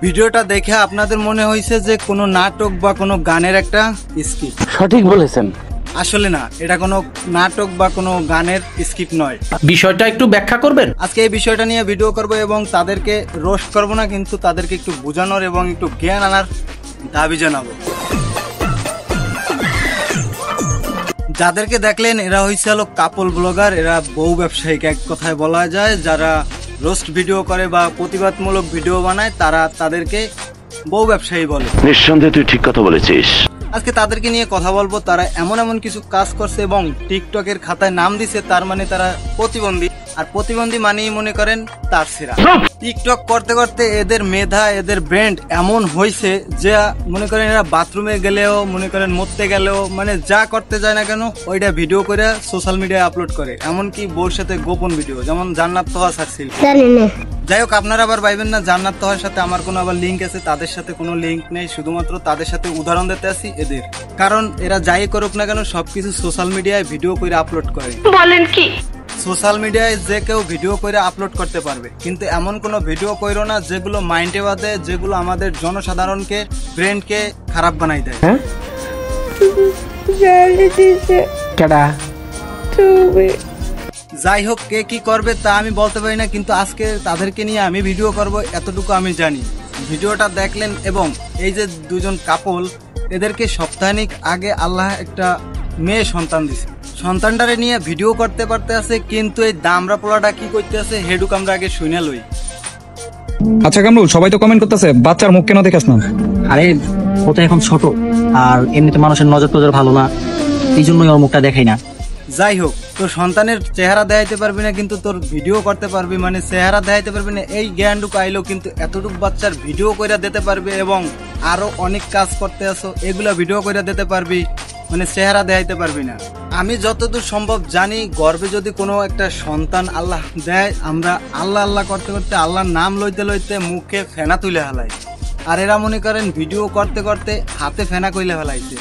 ভিডিওটা দেখে আপনাদের মনে হয়েছে যে কোনো নাটক বা কোনো গানের একটা স্কিপ। সঠিক বলেছেন। আসলে না, এটা কোনো নাটক বা কোনো গানের স্কিপ নয়। বিষয়টা একটু ব্যাখ্যা করবেন? আজকে এই বিষয়টা নিয়ে ভিডিও করব এবং তাদেরকে রোস্ট করব না, কিন্তু তাদেরকে একটু বোঝানোর এবং একটু জ্ঞান আনার দাবি জানাবো। যাদেরকে দেখলেন এরা হয়েছে হলো কাপল ব্লগার, এরা বউ ব্যবসায়িক এক কথায় বলা যায়। যারা রোস্ট ভিডিও করে বা প্রতিবাদমূলক ভিডিও বানায় তারা তাদেরকে বউ ব্যবসায়ী বলে। নিঃসন্দেহে তুই ঠিক কথা বলেছিস। আজকে তাদেরকে নিয়ে কথা বলবো। তারা এমন এমন কিছু কাজ করছে এবং টিকটকের খাতায় নাম দিছে, তার মানে তারা প্রতিবন্ধী। আর প্রতিবন্ধী মানেই মনে করেন তার সেরা। টিকটক করতে করতে এদের মেধা, এদের ব্র্যান্ড এমন হয়েছে যে মনে করেন এরা বাথরুমে গেলেও, মনে করেন মরতে গেলেও, মানে যা করতে যায় না কেন ওইটা ভিডিও করে সোশ্যাল মিডিয়ায় আপলোড করে। এমনকি বউর সাথে গোপন ভিডিও, যেমন জান্নাত তোহা ছাড়ছিল। যাই হোক, আপনারা আবার ভাইবেন না জান্নাত তোহার সাথে আমার কোনো আবার লিঙ্ক আছে, তাদের সাথে কোনো লিঙ্ক নেই। শুধুমাত্র তাদের সাথে উদাহরণ দিতে আসি এদের, কারণ এরা যাই করুক না কেন সবকিছু সোশ্যাল মিডিয়ায় ভিডিও করে আপলোড করে। বলেন কি? সোশ্যাল মিডিয়ায় যে কেউ ভিডিও করে আপলোড করতে পারবে, কিন্তু এমন কোনো ভিডিও করো না যেগুলো মাইন্ডে বাদে, যেগুলো আমাদের জনসাধারণকে, ব্রেনকে খারাপ বানাই দেয়। যাই হোক, কে কি করবে তা আমি বলতে পারি না, কিন্তু আজকে তাদেরকে নিয়ে আমি ভিডিও করব এতটুকু আমি জানি। ভিডিওটা দেখলেন এবং এই যে দুজন কাপল, এদেরকে সপ্তাহখানেক আগে আল্লাহ একটা মেয়ে সন্তান দিছে। সন্তানটারে নিয়ে ভিডিও করতে পারতে আছে, কিন্তু এই দামরা পোলাটা কি করতে আছে হেডুক আমরা আগে শুনে লই। আচ্ছা কামরুল, সবাই তো কমেন্ট করতেছে বাচ্চার মুখ কেন দেখাস না? আরে ও তো এখন ছোট, আর এমনিতে মানুষের নজর টজর ভালো না, এই জন্যই ওর মুখটা দেখাই না। যাই হোক, তোর সন্তানের চেহারা দেখাইতে পারবি না, কিন্তু তোর ভিডিও করতে পারবি, মানে চেহারা দেখাইতে পারবি না। এই জ্ঞানটুকু আইলো, কিন্তু এতটুকু বাচ্চার ভিডিও করে দিতে পারবি এবং আরো অনেক কাজ করতে আসো, এগুলা ভিডিও করে দিতে পারবি, মানে চেহারা দেখাইতে পারবি না। আমি যতদূর সম্ভব জানি, গর্বে যদি কোনো একটা সন্তান আল্লাহ দেয়, আমরা আল্লাহ আল্লাহ করতে করতে, আল্লাহর নাম লইতে লইতে মুখে ফেনা তুলে ফেলাই। আর এরা মনে করেন ভিডিও করতে করতে হাতে ফেনা কইলে ফেলাইছে।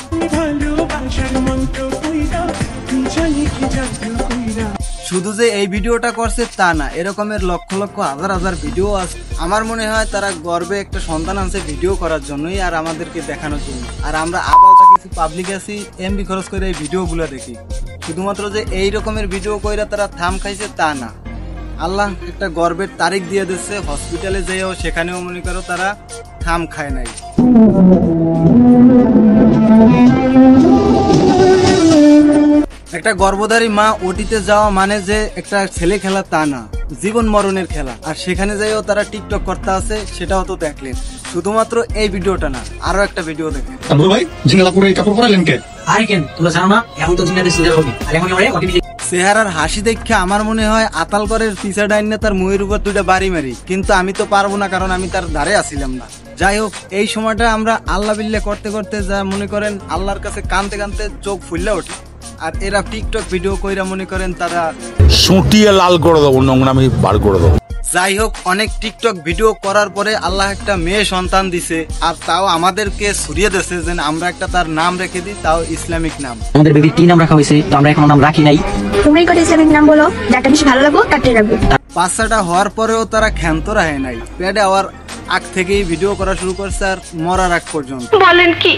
শুধু যে এই ভিডিওটা করছে তা না, এরকমের লক্ষ লক্ষ হাজার হাজার ভিডিও আছে। আমার মনে হয় তারা গর্বে একটা সন্তান আনছে ভিডিও করার জন্যই, আর আমাদেরকে দেখানোর জন্য। আর আমরা আবার কিছু পাবলিক আছি এমবি খরচ করে এই ভিডিওগুলো দেখি। শুধুমাত্র যে এই রকমের ভিডিও কইরা তারা থাম খাইছে তা না, আল্লাহ একটা গর্বের তারিখ দিয়ে দিচ্ছে। হসপিটালে যেও সেখানেও মনে করো তারা থাম খায় নাই। একটা গর্ভধারী মা ওটিতে যাওয়া মানে যে একটা ছেলে খেলা তা না, জীবন মরণের খেলা। আর সেখানে যাইও তারা টিকটক করতে আছে, সেটাও তো দেখলেন। শুধুমাত্র এই ভিডিওটা না, আরো একটা ভিডিও দেখেন। চেহারার হাসি দেখে আমার মনে হয় আতালগড়ের পিছা ডাইনে তার মুয়ের উপর দুইটা বাড়ি মারি, কিন্তু আমি তো পারবো না, কারণ আমি তার ধারে আসিলাম না। যাই হোক, এই সময়টা আমরা আল্লাহ বিল্লাহ করতে করতে যা মনে করেন আল্লাহর কাছে কানতে কানতে চোখ ফুললে ওঠে। আর এরা টিকটক ভিডিও কইরা মনে করেন তারা সুটিয়ে লাল করে দেবো, নোংরামি বার করে দেবো। যাই হোক, অনেক টিকটক ভিডিও করার পরে আল্লাহ একটা মেয়ে সন্তান দিছে, আর তাও আমাদেরকে ছড়িয়ে দিয়েছে যে আমরা একটা তার নাম রেখে দিই, তাও ইসলামিক নাম। আমাদের বেবির কি নাম রাখা হয়েছে, তো আমরা এখনো নাম রাখি নাই। তোমরাই কত ইসলামিক নাম বলো, যাটা বেশি ভালো লাগবে তারটাই রাখবো। বাচ্চাটা হওয়ার পরেও তারা ক্ষান্ত রাখে নাই, পেটে হওয়ার আগ থেকেই ভিডিও করা শুরু করছে আর মরার আগ পর্যন্ত। বলেন কি?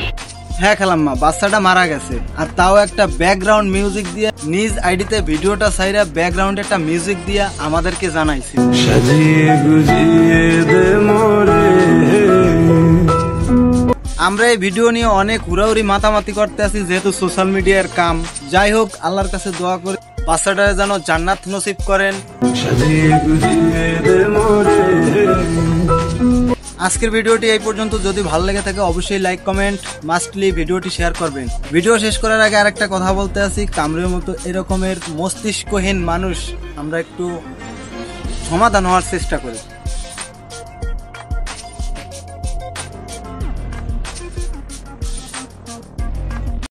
হ্যাঁ খালাম্মা, বাচ্চাটা মারা গেছে, আর তাও একটা ব্যাকগ্রাউন্ড মিউজিক দিয়ে নিজ আইডিতে ভিডিওটা সাইরা ব্যাকগ্রাউন্ডে একটা মিউজিক দিয়ে আমাদেরকে জানাইছে। আমরা এই ভিডিও নিয়ে অনেক হুড়াহুড়ি মাতামাতি করতে আছি, যেহেতু সোশ্যাল মিডিয়ার কাম। যাই হোক, আল্লাহর কাছে দোয়া করে বাচ্চাটা যেন জান্নাত নসিব করেন। আজকের ভিডিওটি এই পর্যন্ত। যদি ভালো লেগে থাকে অবশ্যই লাইক কমেন্ট মাস্টলি ভিডিওটি শেয়ার করবেন। ভিডিও শেষ করার আগে আরেকটা কথা বলতে আসি, কামরের মতো এরকমের মস্তিষ্কহীন মানুষ আমরা একটু সমাধান হওয়ার চেষ্টা করি।